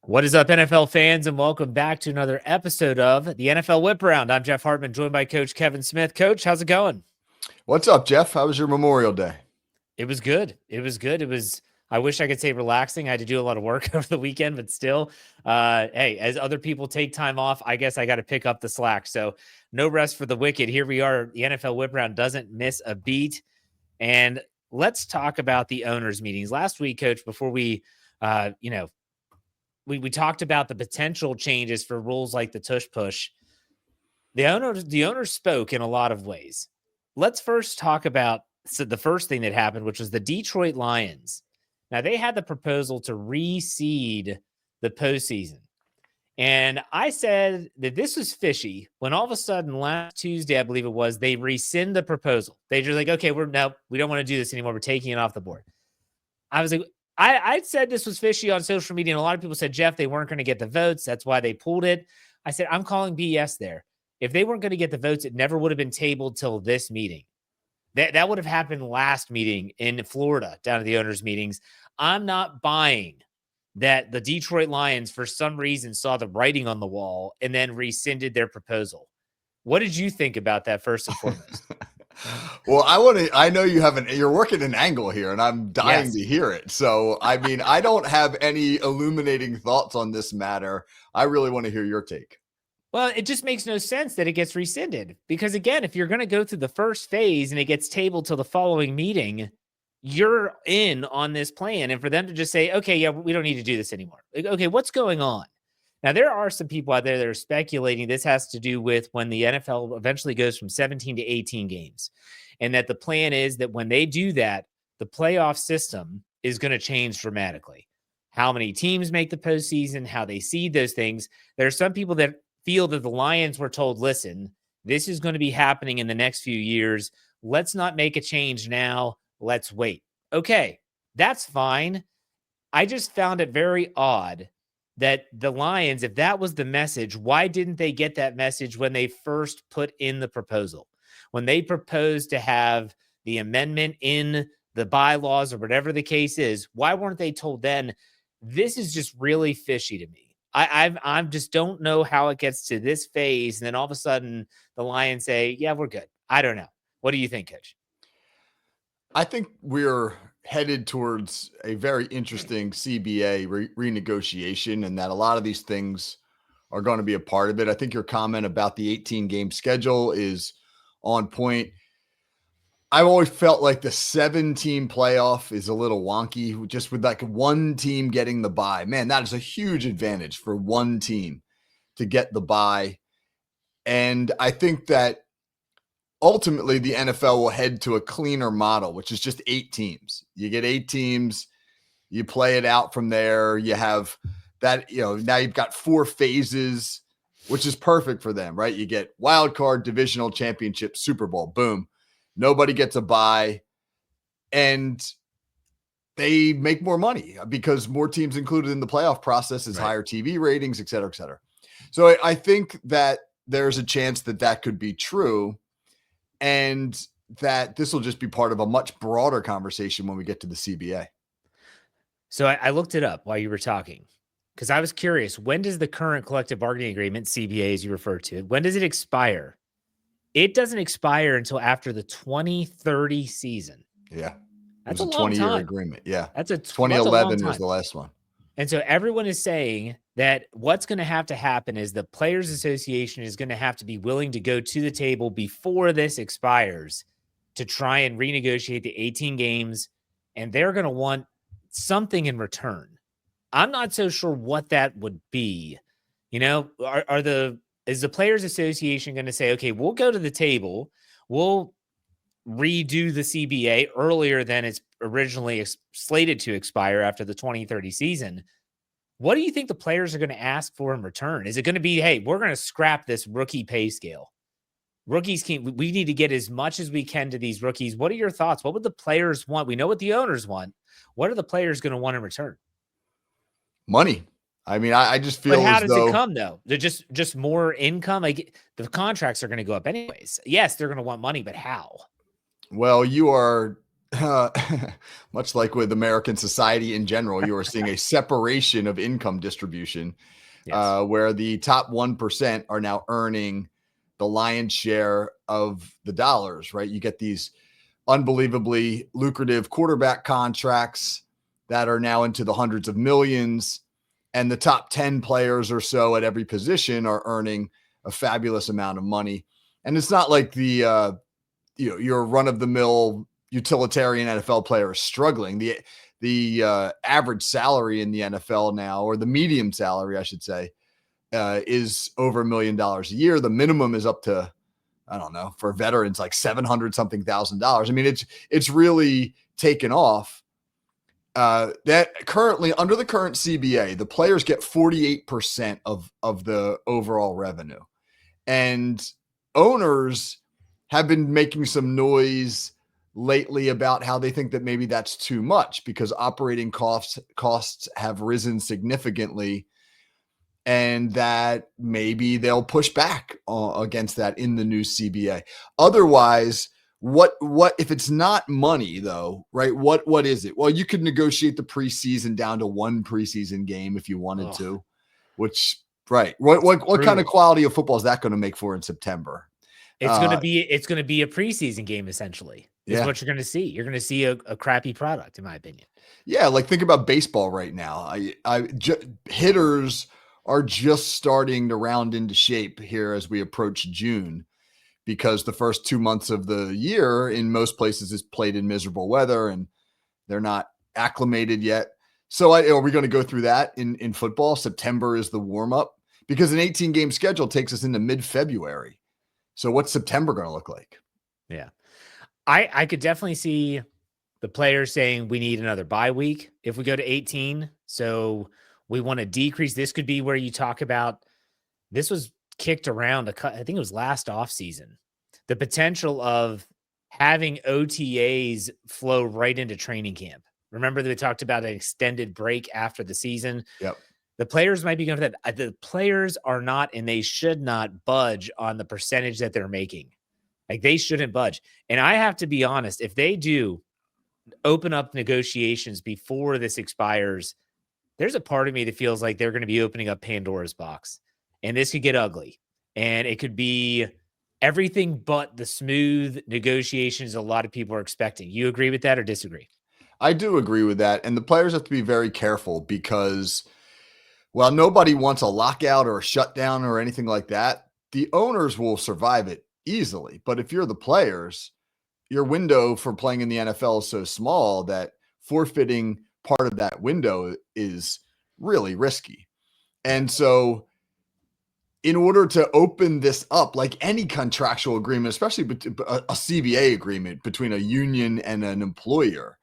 What is up, NFL fans, and welcome back to another episode of the NFL Whip Around. I'm Jeff Hartman, joined by Coach Kevin Smith. Coach, how's it going? What's up, Jeff? How was your Memorial Day? It was good. It was good. I wish I could say relaxing. I had to do a lot of work over the weekend, but still, hey, as other people take time off, I guess I got to pick up the slack. So no rest for the wicked. Here we are. The NFL Whip Around doesn't miss a beat. And let's talk about the owners' meetings. Last week, Coach, before we we talked about the potential changes for rules like the tush push. The owners spoke in a lot of ways. Let's first talk about the first thing that happened, which was the Detroit Lions. Now, they had the proposal to reseed the postseason. And I said that this was fishy when all of a sudden last Tuesday, I believe it was, they rescind the proposal. They just like, okay, we don't want to do this anymore. We're taking it off the board. I was like, I said this was fishy on social media, and a lot of people said, Jeff, they weren't going to get the votes. That's why they pulled it. I said, I'm calling BS there. If they weren't going to get the votes, it never would have been tabled till this meeting. That would have happened last meeting in Florida, down at the owners' meetings. I'm not buying that the Detroit Lions, for some reason, saw the writing on the wall and then rescinded their proposal. What did you think about that, first and foremost? Well, I know you're working an angle here, and I'm dying to hear it. So, I mean, I don't have any illuminating thoughts on this matter. I really want to hear your take. Well, it just makes no sense that it gets rescinded because, again, if you're going to go through the first phase and it gets tabled till the following meeting, you're in on this plan. And for them to just say, okay, yeah, we don't need to do this anymore. Like, okay, what's going on? Now, there are some people out there that are speculating this has to do with when the NFL eventually goes from 17 to 18 games. And that the plan is that when they do that, the playoff system is going to change dramatically. How many teams make the postseason, how they seed those things. There are some people that feel that the Lions were told, listen, this is going to be happening in the next few years. Let's not make a change now. Let's wait. Okay, that's fine. I just found it very odd that the Lions, if that was the message, why didn't they get that message when they first put in the proposal? When they proposed to have the amendment in the bylaws or whatever the case is, why weren't they told then? This is just really fishy to me. I just don't know how it gets to this phase, and then all of a sudden the Lions say, yeah, we're good. I don't know. What do you think, Coach? I think we're headed towards a very interesting CBA renegotiation, and that a lot of these things are going to be a part of it. I think your comment about the 18-game schedule is on point. I've always felt like the 7-team playoff is a little wonky, just with like one team getting the bye. Man, that is a huge advantage for one team to get the bye. And I think that ultimately the NFL will head to a cleaner model, which is just 8 teams. You get 8 teams, you play it out from there. You have that, now you've got 4 phases, which is perfect for them, right? You get wild card, divisional championship, Super Bowl, boom. Nobody gets a bye, and they make more money because more teams included in the playoff process is higher TV ratings, et cetera, et cetera. So I think that there's a chance that that could be true, and that this will just be part of a much broader conversation when we get to the CBA. So I looked it up while you were talking because I was curious. When does the current collective bargaining agreement, CBA as you refer to it, when does it expire? It doesn't expire until after the 2030 season. Yeah. That's a 20-year agreement. Yeah. That's a 2011 was the last one. And so everyone is saying that what's going to happen is the Players Association is going to have to be willing to go to the table before this expires to try and renegotiate the 18 games, and they're going to want something in return. I'm not so sure what that would be. Is the Players Association going to say, okay, we'll go to the table, we'll redo the CBA earlier than it's originally slated to expire after the 2030 season? What do you think the players are going to ask for in return? Is it going to be, hey, we're going to scrap this rookie pay scale? We need to get as much as we can to these rookies. What are your thoughts? What would the players want? We know what the owners want. What are the players going to want in return? Money. I mean, I just feel. But how does it come though? They're just more income. Like the contracts are going to go up anyways. Yes, they're going to want money, but how? Well, you are uh, much like with American society in general, you are seeing a separation of income distribution, Yes. where the top 1% are now earning the lion's share of the dollars, right? You get these unbelievably lucrative quarterback contracts that are now into the hundreds of millions. And the top 10 players or so at every position are earning a fabulous amount of money. And it's not like your run of the mill utilitarian NFL player is struggling. The average salary in the NFL now, or the medium salary, I should say, is over $1 million a year. The minimum is up to, I don't know, for veterans, like 700 something $1,000. I mean, it's really taken off. That currently, under the current CBA, the players get 48% of the overall revenue. And owners have been making some noise lately about how they think that maybe that's too much because operating costs have risen significantly, and that maybe they'll push back against that in the new CBA. Otherwise, what if it's not money though, right? What is it? Well, you could negotiate the preseason down to one preseason game if you wanted Oh, to, which right. What kind of brutal. quality of football is that going to make for in September? Uh It's gonna be a preseason game essentially. Is yeah. what you're gonna see. You're gonna see a crappy product, in my opinion. Yeah, like think about baseball right now. Hitters are just starting to round into shape here as we approach June, because the first 2 months of the year in most places is played in miserable weather and they're not acclimated yet. So are we going to go through that in football? September is the warm up because an 18 game schedule takes us into mid February. So what's September going to look like? Yeah. I could definitely see the players saying we need another bye week if we go to 18. So we want to decrease. This could be where you talk about this was kicked around I think it was last offseason. The potential of having OTAs flow right into training camp. Remember that we talked about an extended break after the season. Yep. The players might be going for that. The players are not, and they should not budge on the percentage that they're making. Like they shouldn't budge. And I have to be honest, if they do open up negotiations before this expires, there's a part of me that feels like they're going to be opening up Pandora's box. And this could get ugly. And it could be everything but the smooth negotiations a lot of people are expecting. You agree with that or disagree? I do agree with that. And the players have to be very careful because while nobody wants a lockout or a shutdown or anything like that, the owners will survive it easily. But if you're the players, your window for playing in the NFL is so small that forfeiting part of that window is really risky. And so, in order to open this up, like any contractual agreement, especially a CBA agreement between a union and an employer,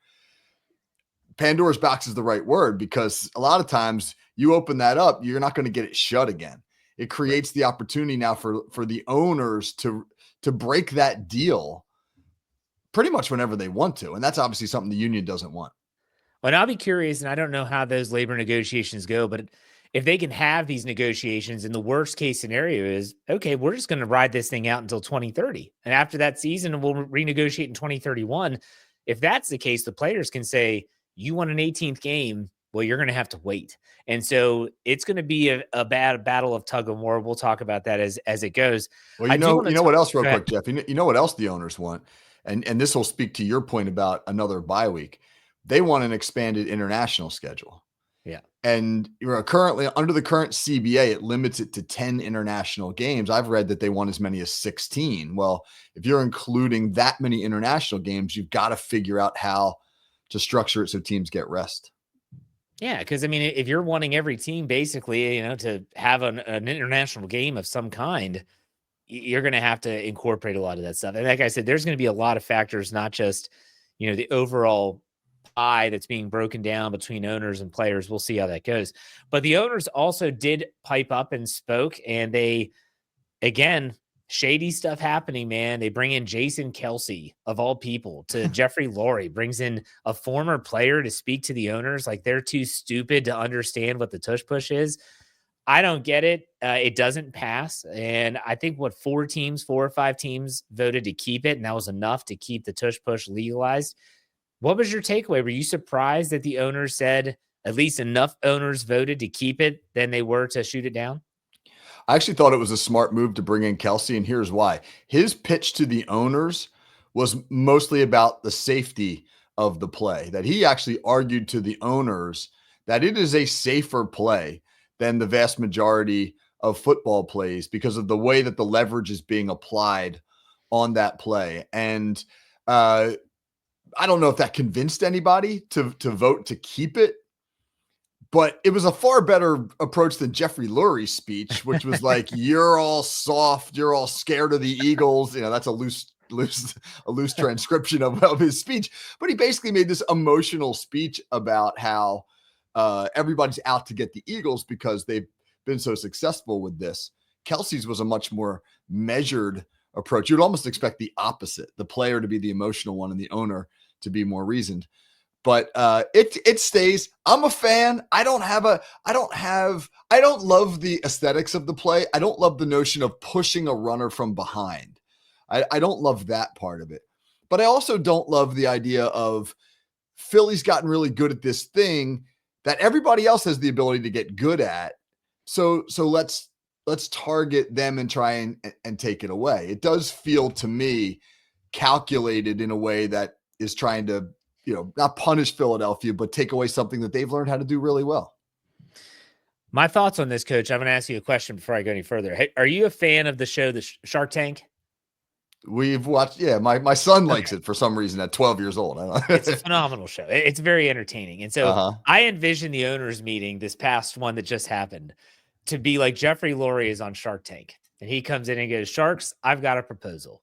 Pandora's box is the right word because a lot of times you open that up, you're not going to get it shut again. It Right. creates the opportunity now for the owners to break that deal pretty much whenever they want to, and that's obviously something the union doesn't want. And I'll be curious, and I don't know how those labor negotiations go, but if they can have these negotiations, and the worst case scenario is, okay, we're just going to ride this thing out until 2030. And after that season, we'll renegotiate in 2031. If that's the case, the players can say, you want an 18th game. Well, you're going to have to wait. And so it's going to be a bad battle of tug of war. We'll talk about that as it goes. Well, I do want you to know talk. what else, real Go ahead. quick, Jeff. You know what else the owners want, and this will speak to your point about another bye week. They want an expanded international schedule. Yeah. And you're currently under the current CBA, it limits it to 10 international games. I've read that they want as many as 16. Well, if you're including that many international games, you've got to figure out how to structure it so teams get rest. Yeah, because I mean, if you're wanting every team basically, to have an international game of some kind, you're going to have to incorporate a lot of that stuff. And like I said, there's going to be a lot of factors, not just the overall pie that's being broken down between owners and players. We'll see how that goes. But the owners also did pipe up and spoke, and they again, shady stuff happening, man. They bring in Jason Kelsey, of all people, to Jeffrey Lurie, brings in a former player to speak to the owners like they're too stupid to understand what the tush push is. I don't get it. It doesn't pass. And I think four or five teams voted to keep it, and that was enough to keep the tush push legalized. What was your takeaway? Were you surprised that the owners said at least enough owners voted to keep it than they were to shoot it down? I actually thought it was a smart move to bring in Kelsey, and here's why. His pitch to the owners was mostly about the safety of the play, that he actually argued to the owners that it is a safer play than the vast majority of football plays because of the way that the leverage is being applied on that play. And I don't know if that convinced anybody to vote to keep it, but it was a far better approach than Jeffrey Lurie's speech, which was like, "You're all soft, you're all scared of the Eagles." That's a loose transcription of his speech. But he basically made this emotional speech about how everybody's out to get the Eagles because they've been so successful with this. Kelsey's was a much more measured approach. You'd almost expect the opposite: the player to be the emotional one and the owner to be more reasoned. But it stays. I'm a fan. I don't love the aesthetics of the play. I don't love the notion of pushing a runner from behind. I don't love that part of it. But I also don't love the idea of Philly's gotten really good at this thing that everybody else has the ability to get good at. So let's target them and try and take it away. It does feel to me calculated in a way that is trying to, not punish Philadelphia, but take away something that they've learned how to do really well. My thoughts on this, Coach. I'm going to ask you a question before I go any further. Hey, are you a fan of the show, the Shark Tank? We've watched, yeah. My son likes it for some reason at 12 years old. It's a phenomenal show. It's very entertaining. And so I envision the owners meeting, this past one that just happened, to be like Jeffrey Lurie is on Shark Tank. And he comes in and goes, "Sharks, I've got a proposal.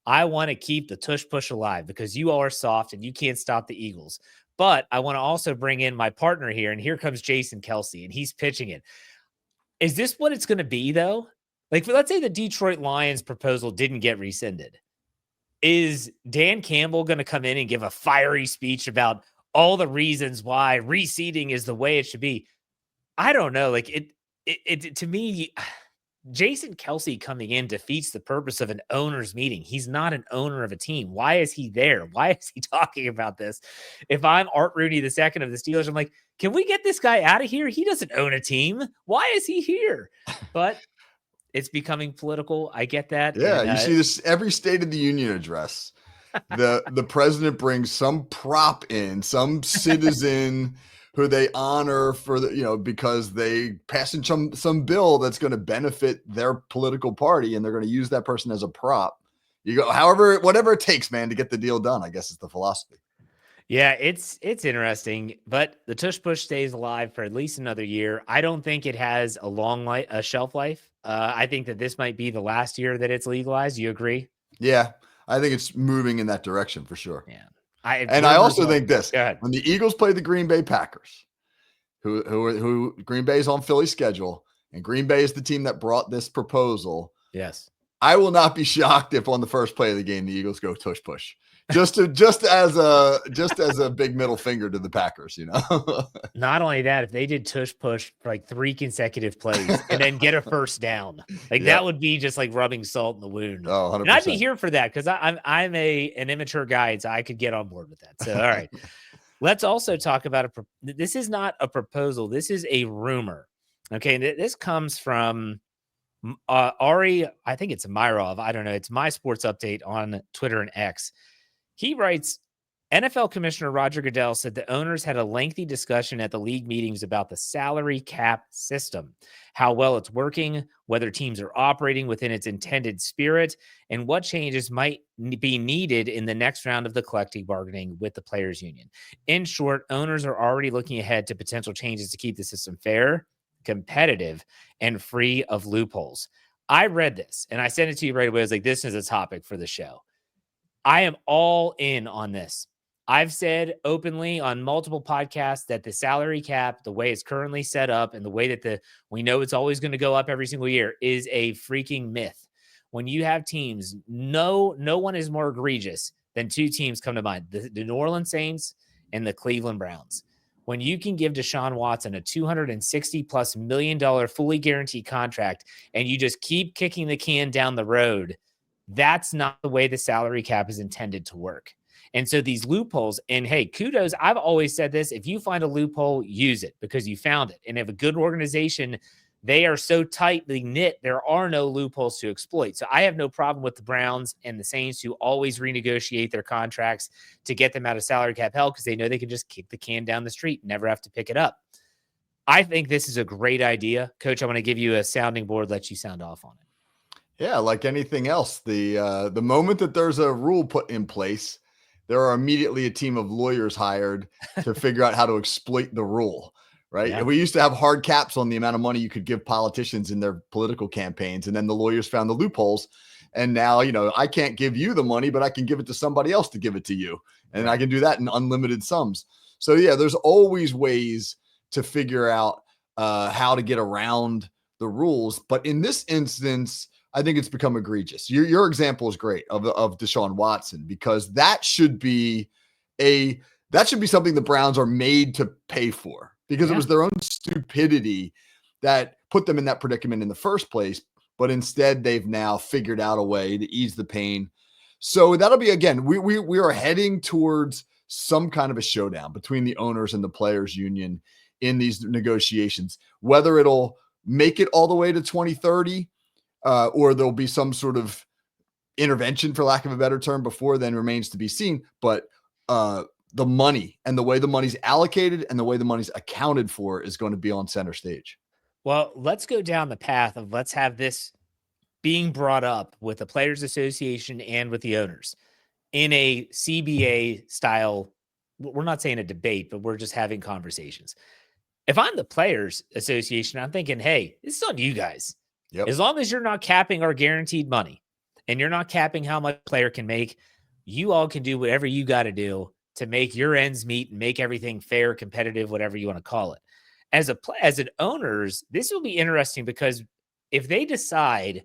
I want to keep the tush push alive because you all are soft and you can't stop the Eagles. But I want to also bring in my partner here. And here comes Jason Kelsey, and he's pitching it." Is this what it's going to be, though? Like, let's say the Detroit Lions proposal didn't get rescinded. Is Dan Campbell going to come in and give a fiery speech about all the reasons why reseeding is the way it should be? I don't know. Like, it to me, Jason Kelsey coming in defeats the purpose of an owner's meeting. He's not an owner of a team. Why is he there? Why is he talking about this? If I'm Art Rooney II of the Steelers, I'm like, can we get this guy out of here? He doesn't own a team. Why is he here? But it's becoming political. I get that. Yeah, and, you see this every State of the Union address. The president brings some prop in, some citizen who they honor for because they passing some bill that's going to benefit their political party, and they're going to use that person as a prop. You go, whatever it takes, man, to get the deal done, I guess is the philosophy. Yeah, it's interesting, but the tush push stays alive for at least another year. I don't think it has a shelf life. I think that this might be the last year that it's legalized. You agree? Yeah, I think it's moving in that direction for sure. Yeah. I also think this: go ahead. when the Eagles play the Green Bay Packers, who Green Bay is on Philly's schedule, and Green Bay is the team that brought this proposal. Yes. I will not be shocked if on the first play of the game the Eagles go tush push, just as a big middle finger to the Packers. Not only that, if they did tush push for like 3 consecutive plays and then get a first down, that would be just like rubbing salt in the wound. Oh, 100%. And I'd be here for that because I'm an immature guy, so I could get on board with that. So all right, let's also talk about this is not a proposal. This is a rumor. Okay, this comes from Ari, I think it's Myrov. I don't know. It's My Sports Update on Twitter and X. He writes, NFL Commissioner Roger Goodell said the owners had a lengthy discussion at the league meetings about the salary cap system, how well it's working, whether teams are operating within its intended spirit, and what changes might be needed in the next round of the collective bargaining with the players union. In short, owners are already looking ahead to potential changes to keep the system fair, competitive, and free of loopholes. I read this and I sent it to you right away. I was like, this is a topic for the show. I am all in on this. I've said openly on multiple podcasts that the salary cap, the way it's currently set up and the way that we know it's always going to go up every single year, is a freaking myth. When you have teams, no one is more egregious than 2 teams come to mind, the New Orleans Saints and the Cleveland Browns. When you can give Deshaun Watson a $260+ million fully guaranteed contract and you just keep kicking the can down the road, that's not the way the salary cap is intended to work. And so these loopholes, and hey, kudos. I've always said this: if you find a loophole, use it because you found it. And if a good organization, they are so tightly knit, there are no loopholes to exploit. So I have no problem with the Browns and the Saints who always renegotiate their contracts to get them out of salary cap hell because they know they can just kick the can down the street and never have to pick it up. I think this is a great idea. Coach, I want to give you a sounding board, let you sound off on it. Yeah, like anything else, the moment that there's a rule put in place, there are immediately a team of lawyers hired to figure out how to exploit the rule, right? Yeah. And we used to have hard caps on the amount of money you could give politicians in their political campaigns, and then the lawyers found the loopholes. And now, I can't give you the money, but I can give it to somebody else to give it to you, and Right. I can do that in unlimited sums. So yeah, there's always ways to figure out how to get around the rules, but in this instance, I think it's become egregious. Your example is great of Deshaun Watson, because that should be something the Browns are made to pay for, because it Yeah. was their own stupidity that put them in that predicament in the first place. But instead, they've now figured out a way to ease the pain. So that'll be, again, we are heading towards some kind of a showdown between the owners and the players union in these negotiations. Whether it'll make it all the way to 2030, or there'll be some sort of intervention, for lack of a better term, before then, remains to be seen. But the money and the way the money's allocated and the way the money's accounted for is going to be on center stage. Well, let's go down the path of let's have this being brought up with the Players Association and with the owners in a CBA style. We're not saying a debate, but we're just having conversations. If I'm the Players Association, I'm thinking, hey, this is on you guys. Yep. As long as you're not capping our guaranteed money and you're not capping how much a player can make, you all can do whatever you got to do to make your ends meet and make everything fair, competitive, whatever you want to call it. As an owners, this will be interesting because if they decide,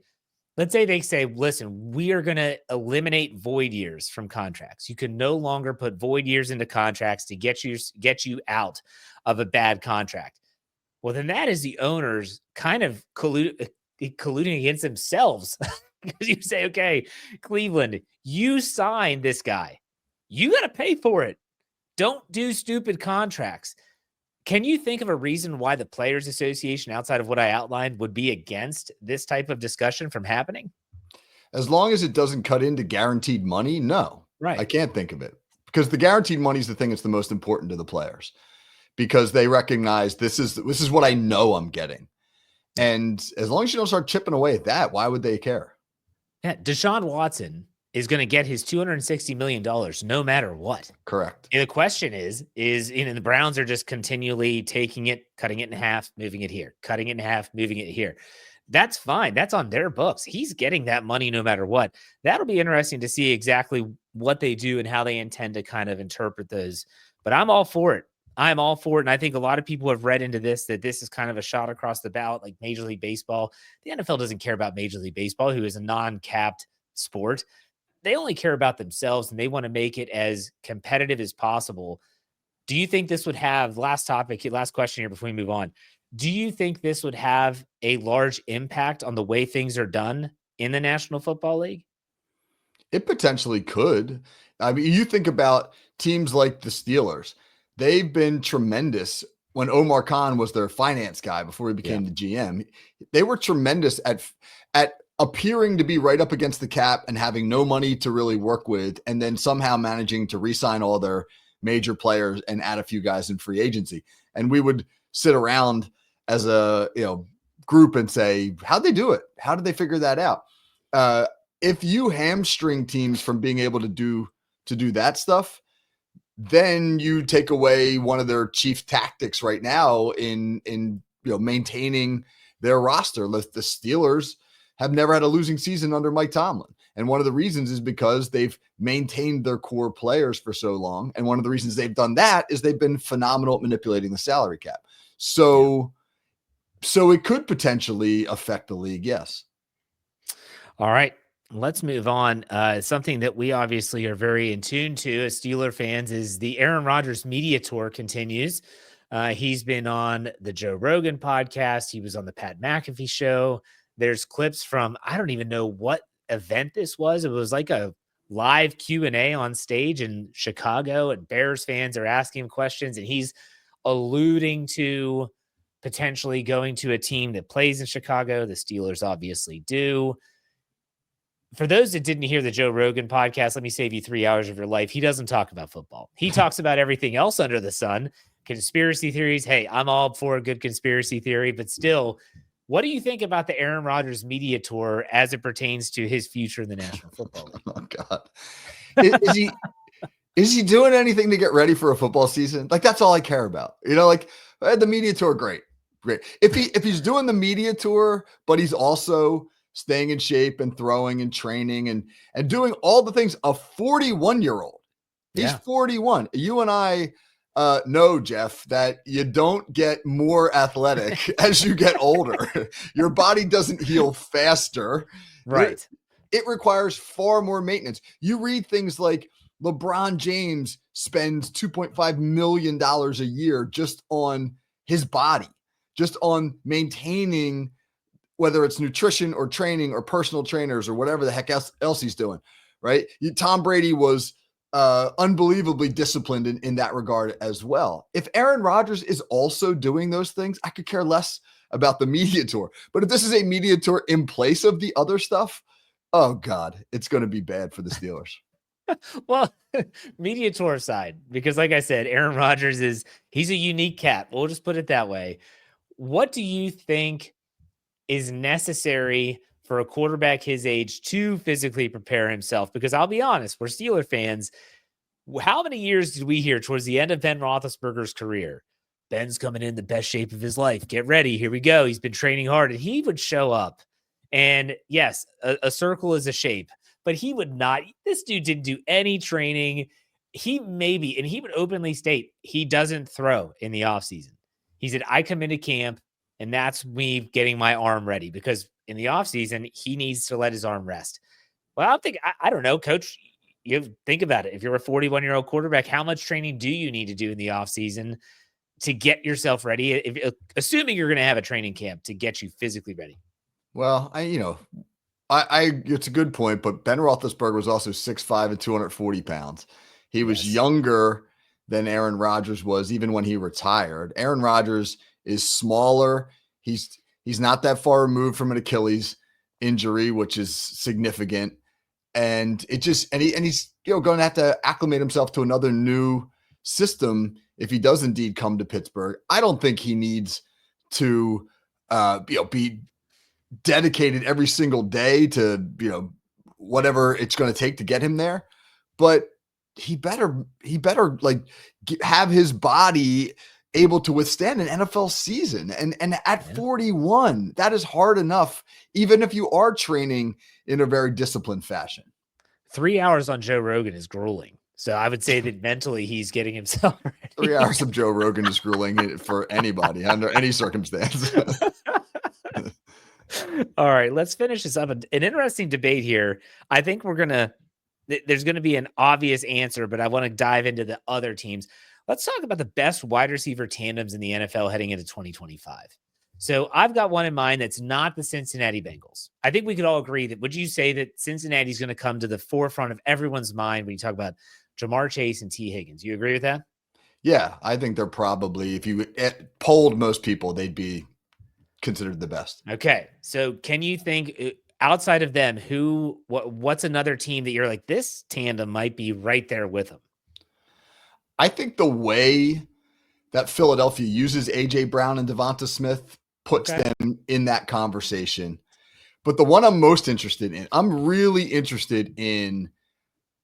let's say they say, listen, we are going to eliminate void years from contracts. You can no longer put void years into contracts to get you out of a bad contract. Well, then that is the owners kind of colluding against themselves because you say, okay, Cleveland, you signed this guy. You got to pay for it. Don't do stupid contracts. Can you think of a reason why the Players Association, outside of what I outlined, would be against this type of discussion from happening? As long as it doesn't cut into guaranteed money, no, I Right. can't think of it, because the guaranteed money is the thing that's the most important to the players, because they recognize this is what I know I'm getting. And as long as you don't start chipping away at that, why would they care? Yeah, Deshaun Watson is going to get his $260 million no matter what. Correct. And the question is the Browns are just continually taking it, cutting it in half, moving it here, cutting it in half, moving it here. That's fine. That's on their books. He's getting that money no matter what. That'll be interesting to see exactly what they do and how they intend to kind of interpret those. But I'm all for it. I'm all for it. And I think a lot of people have read into this, that this is kind of a shot across the bow, like Major League Baseball. The NFL doesn't care about Major League Baseball, who is a non-capped sport. They only care about themselves and they want to make it as competitive as possible. Do you think this would have, last question here before we move on, do you think this would have a large impact on the way things are done in the National Football League? It potentially could. I mean, you think about teams like the Steelers. They've been tremendous. When Omar Khan was their finance guy before he Yeah. became the GM, they were tremendous at appearing to be right up against the cap and having no money to really work with, and then somehow managing to re-sign all their major players and add a few guys in free agency. And we would sit around as a group and say, how'd they do it? How did they figure that out? If you hamstring teams from being able to do that stuff, then you take away one of their chief tactics right now in maintaining their roster. The Steelers have never had a losing season under Mike Tomlin. And one of the reasons is because they've maintained their core players for so long. And one of the reasons they've done that is they've been phenomenal at manipulating the salary cap. So it could potentially affect the league. Yes. All right. Let's move on. Something that we obviously are very in tune to as Steeler fans is the Aaron Rodgers media tour continues. He's been on the Joe Rogan podcast. He was on the Pat McAfee show. There's clips from, I don't even know what event this was. It was like a live Q&A on stage in Chicago, and Bears fans are asking him questions, and he's alluding to potentially going to a team that plays in Chicago. The Steelers obviously do. For those that didn't hear the Joe Rogan podcast, let me save you 3 hours of your life. He doesn't talk about football. He talks about everything else under the sun, conspiracy theories. Hey, I'm all for a good conspiracy theory, but still, what do you think about the Aaron Rodgers media tour as it pertains to his future in the National Football League? Oh God, is he doing anything to get ready for a football season? Like, that's all I care about. Like, the media tour, great. If he's doing the media tour, but he's also staying in shape and throwing and training and doing all the things a 41-year-old. He's 41. You and I know, Jeff, that you don't get more athletic as you get older. Your body doesn't heal faster. Right. It requires far more maintenance. You read things like LeBron James spends $2.5 million a year just on his body, just on maintaining, whether it's nutrition or training or personal trainers or whatever the heck else he's doing, right? Tom Brady was unbelievably disciplined in that regard as well. If Aaron Rodgers is also doing those things, I could care less about the media tour. But if this is a media tour in place of the other stuff, oh God, it's going to be bad for the Steelers. Well, media tour aside, because like I said, Aaron Rodgers he's a unique cat. We'll just put it that way. What do you think is necessary for a quarterback his age to physically prepare himself? Because I'll be honest, we're Steeler fans. How many years did we hear towards the end of Ben Roethlisberger's career? Ben's coming in the best shape of his life. Get ready. Here we go. He's been training hard. And he would show up. And yes, a circle is a shape, but he would not. This dude didn't do any training. And he would openly state he doesn't throw in the offseason. He said, I come into camp and that's me getting my arm ready, because in the offseason, he needs to let his arm rest. Well, I don't know, coach. You think about it. If you're a 41-year-old quarterback, how much training do you need to do in the offseason to get yourself ready? Assuming you're going to have a training camp to get you physically ready. Well, it's a good point, but Ben Roethlisberger was also 6'5" and 240 pounds. He was younger than Aaron Rodgers was, even when he retired. Aaron Rodgers is smaller. He's not that far removed from an Achilles injury, which is significant. And he's going to have to acclimate himself to another new system if he does indeed come to Pittsburgh. I don't think he needs to be dedicated every single day to whatever it's going to take to get him there, but he better have his body able to withstand an NFL season. And at 41, that is hard enough, even if you are training in a very disciplined fashion. 3 hours on Joe Rogan is grueling. So I would say that mentally he's getting himself ready. 3 hours of Joe Rogan is grueling for anybody under any circumstance. All right, let's finish this up. An interesting debate here. I think there's going to be an obvious answer, but I want to dive into the other teams. Let's talk about the best wide receiver tandems in the NFL heading into 2025. So I've got one in mind that's not the Cincinnati Bengals. I think we could all agree that, would you say that Cincinnati's going to come to the forefront of everyone's mind when you talk about Jamar Chase and T. Higgins? You agree with that? Yeah, I think they're probably, if you polled most people, they'd be considered the best. Okay. So can you think outside of them, what's another team that you're like, this tandem might be right there with them? I think the way that Philadelphia uses A.J. Brown and Devonta Smith puts them in that conversation. But the one I'm most interested in, I'm really interested in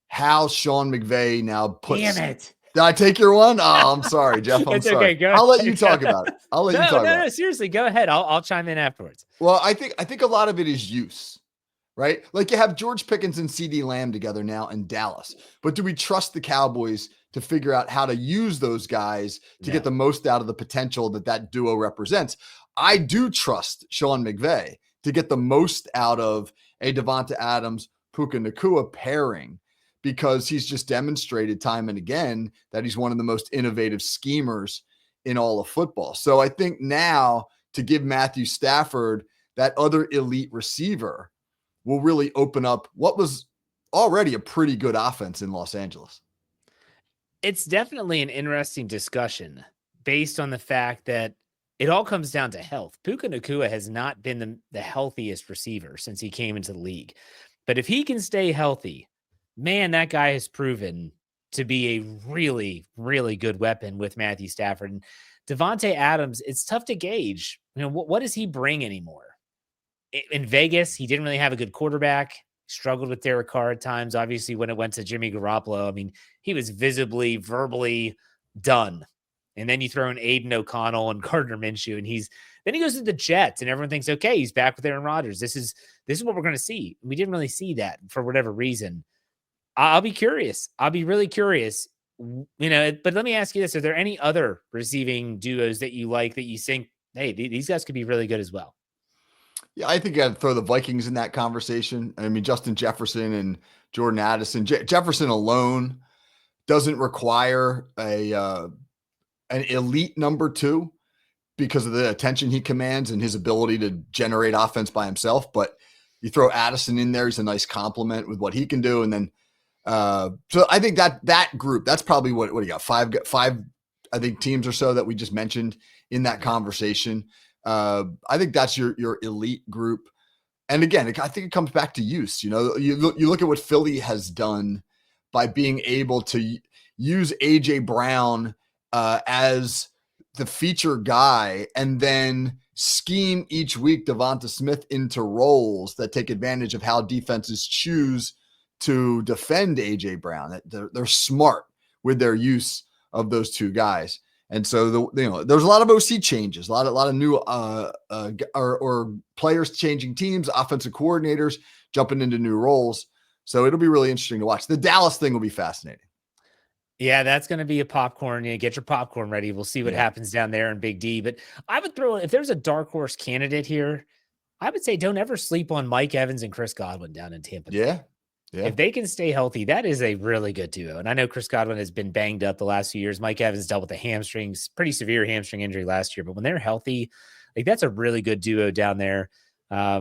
how Sean McVay now puts. Damn it. Did I take your one? Oh, I'm sorry, Jeff. I'm sorry. Okay, go I'll let ahead. you talk about it. No, seriously, go ahead. I'll chime in afterwards. Well, I think a lot of it is use, right? Like, you have George Pickens and CeeDee Lamb together now in Dallas. But do we trust the Cowboys to figure out how to use those guys to get the most out of the potential that duo represents? I do trust Sean McVay to get the most out of a Devonta Adams, Puka Nacua pairing, because he's just demonstrated time and again that he's one of the most innovative schemers in all of football. So I think now to give Matthew Stafford that other elite receiver will really open up what was already a pretty good offense in Los Angeles. It's definitely an interesting discussion based on the fact that it all comes down to health. Puka Nacua has not been the healthiest receiver since he came into the league. But if he can stay healthy, man, that guy has proven to be a really, really good weapon with Matthew Stafford. And Devontae Adams, it's tough to gauge. What does he bring anymore? In Vegas, he didn't really have a good quarterback. Struggled with Derek Carr at times. Obviously, when it went to Jimmy Garoppolo, I mean, he was visibly, verbally done. And then you throw in Aiden O'Connell and Gardner Minshew, and then he goes to the Jets, and everyone thinks, okay, he's back with Aaron Rodgers. This is what we're going to see. We didn't really see that for whatever reason. I'll be curious. I'll be really curious. But let me ask you this: are there any other receiving duos that you like that you think, hey, these guys could be really good as well? Yeah, I think I'd throw the Vikings in that conversation. I mean, Justin Jefferson and Jordan Addison. Jefferson alone doesn't require an elite number two because of the attention he commands and his ability to generate offense by himself. But you throw Addison in there, he's a nice complement with what he can do. And then, so I think that group, that's probably what do you got? Five, I think teams or so that we just mentioned in that conversation. I think that's your elite group. And again, I think it comes back to use. You look at what Philly has done by being able to use AJ Brown as the feature guy, and then scheme each week Devonta Smith into roles that take advantage of how defenses choose to defend AJ Brown. They're smart with their use of those two guys. And so there's a lot of OC changes, a lot of new or players changing teams, offensive coordinators jumping into new roles. So it'll be really interesting to watch. The Dallas thing will be fascinating. Yeah, that's going to be a popcorn. Get your popcorn ready. We'll see what happens down there in Big D. But I would throw, if there's a dark horse candidate here, I would say don't ever sleep on Mike Evans and Chris Godwin down in Tampa Bay. Yeah. If they can stay healthy, that is a really good duo. And I know Chris Godwin has been banged up the last few years. Mike Evans dealt with a pretty severe hamstring injury last year. But when they're healthy, like that's a really good duo down there. I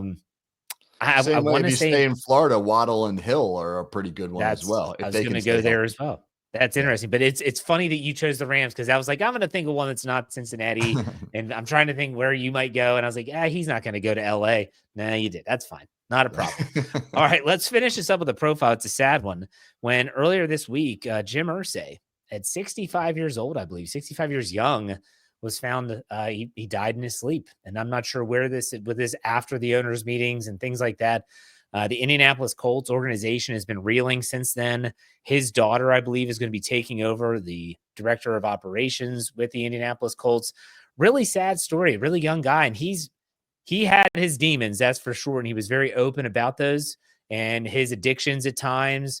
want to say stay in Florida, Waddle and Hill are a pretty good one as well. I was going to go there as well. That's interesting. But it's funny that you chose the Rams because I was like, I'm going to think of one that's not Cincinnati. And I'm trying to think where you might go. And I was like, he's not going to go to LA. No, you did. That's fine. Not a problem. All right, let's finish this up with a profile. It's a sad one. When earlier this week, Jim Irsay, at 65 years old, I believe, 65 years young, was found he died in his sleep. And I'm not sure where this after the owners' meetings and things like that. The Indianapolis Colts organization has been reeling since then. His daughter, I believe, is going to be taking over the director of operations with the Indianapolis Colts. Really sad story, really young guy. And he had his demons, that's for sure. And he was very open about those and his addictions at times.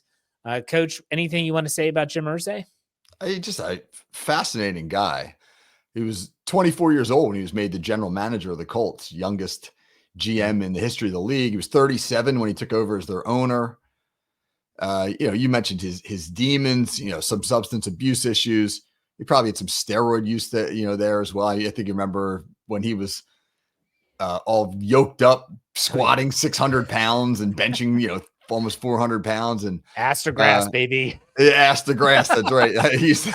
Coach, anything you want to say about Jim Irsay? Just a fascinating guy. He was 24 years old when he was made the general manager of the Colts, youngest GM in the history of the league. He was 37 when he took over as their owner. You mentioned his demons, some substance abuse issues. He probably had some steroid use that, there as well. I think you remember when he was all yoked up, squatting 600 pounds and benching, almost 400 pounds and ass to grass, baby. Ass to grass. That's right. He's,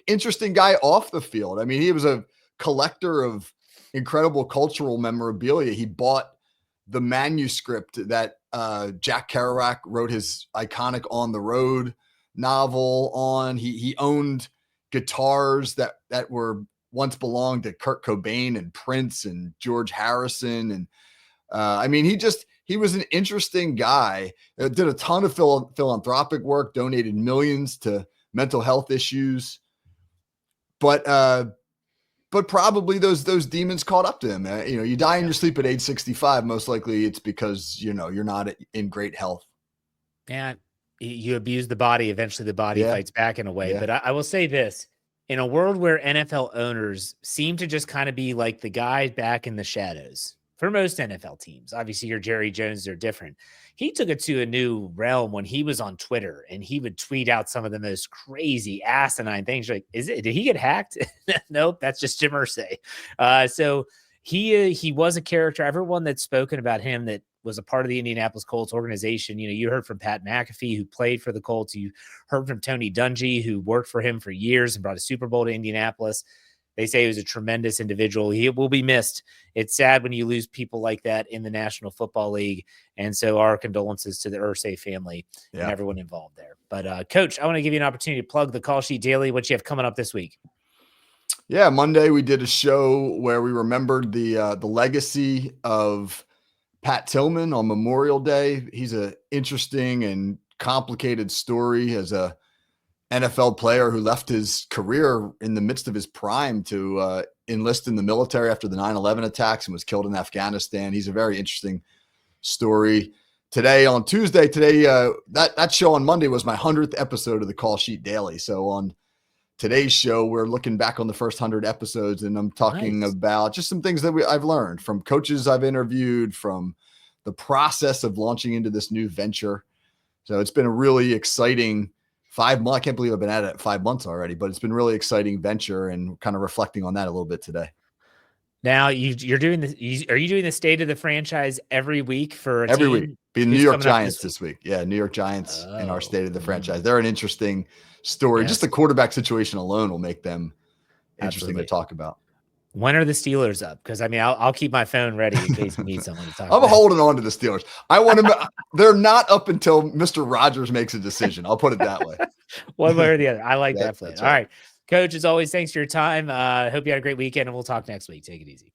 interesting guy off the field. I mean, he was a collector of incredible cultural memorabilia. He bought the manuscript that Jack Kerouac wrote his iconic On the Road novel on. He owned guitars that were once belonged to Kurt Cobain and Prince and George Harrison. And he was an interesting guy. Did a ton of philanthropic work, donated millions to mental health issues. But probably those demons caught up to him. You die in your sleep at age 65. Most likely it's because, you're not in great health. Yeah. You abuse the body. Eventually the body fights back in a way. Yeah. But I will say this, in a world where NFL owners seem to just kind of be like the guy back in the shadows for most NFL teams, obviously your Jerry Jones are different. He took it to a new realm when he was on Twitter and he would tweet out some of the most crazy asinine things. Like, did he get hacked? Nope. That's just Jim Irsay. So he was a character. Everyone that's spoken about him that was a part of the Indianapolis Colts organization. You heard from Pat McAfee, who played for the Colts. You heard from Tony Dungy, who worked for him for years and brought a Super Bowl to Indianapolis. They say he was a tremendous individual. He will be missed. It's sad when you lose people like that in the National Football League. And so our condolences to the Irsay family and everyone involved there. But Coach, I want to give you an opportunity to plug the Call Sheet Daily. What you have coming up this week? Yeah, Monday we did a show where we remembered the legacy of Pat Tillman on Memorial Day. He's an interesting and complicated story as a NFL player who left his career in the midst of his prime to enlist in the military after the 9/11 attacks and was killed in Afghanistan. He's a very interesting story. Today, on Tuesday, that show on Monday was my 100th episode of the Call Sheet Daily. So on today's show, we're looking back on the first 100 episodes, and I'm talking about just some things that I've learned from coaches I've interviewed, from the process of launching into this new venture. So it's been a really exciting 5 months. I can't believe I've been at it 5 months already, but it's been a really exciting venture, and kind of reflecting on that a little bit today. Now you're doing this. Are you doing the state of the franchise every week for a every team? week? Be the New York Giants this week. Yeah, New York Giants in our state of the franchise. They're an interesting story. Yes. Just the quarterback situation alone will make them interesting to talk about. When are the Steelers up? Because I mean, I'll keep my phone ready in case you need someone to talk. I'm holding on to the Steelers. I want them. They're not up until Mr. Rogers makes a decision. I'll put it that way. One way or the other. I like that plan. All right, Coach. As always, thanks for your time. Hope you had a great weekend, and we'll talk next week. Take it easy.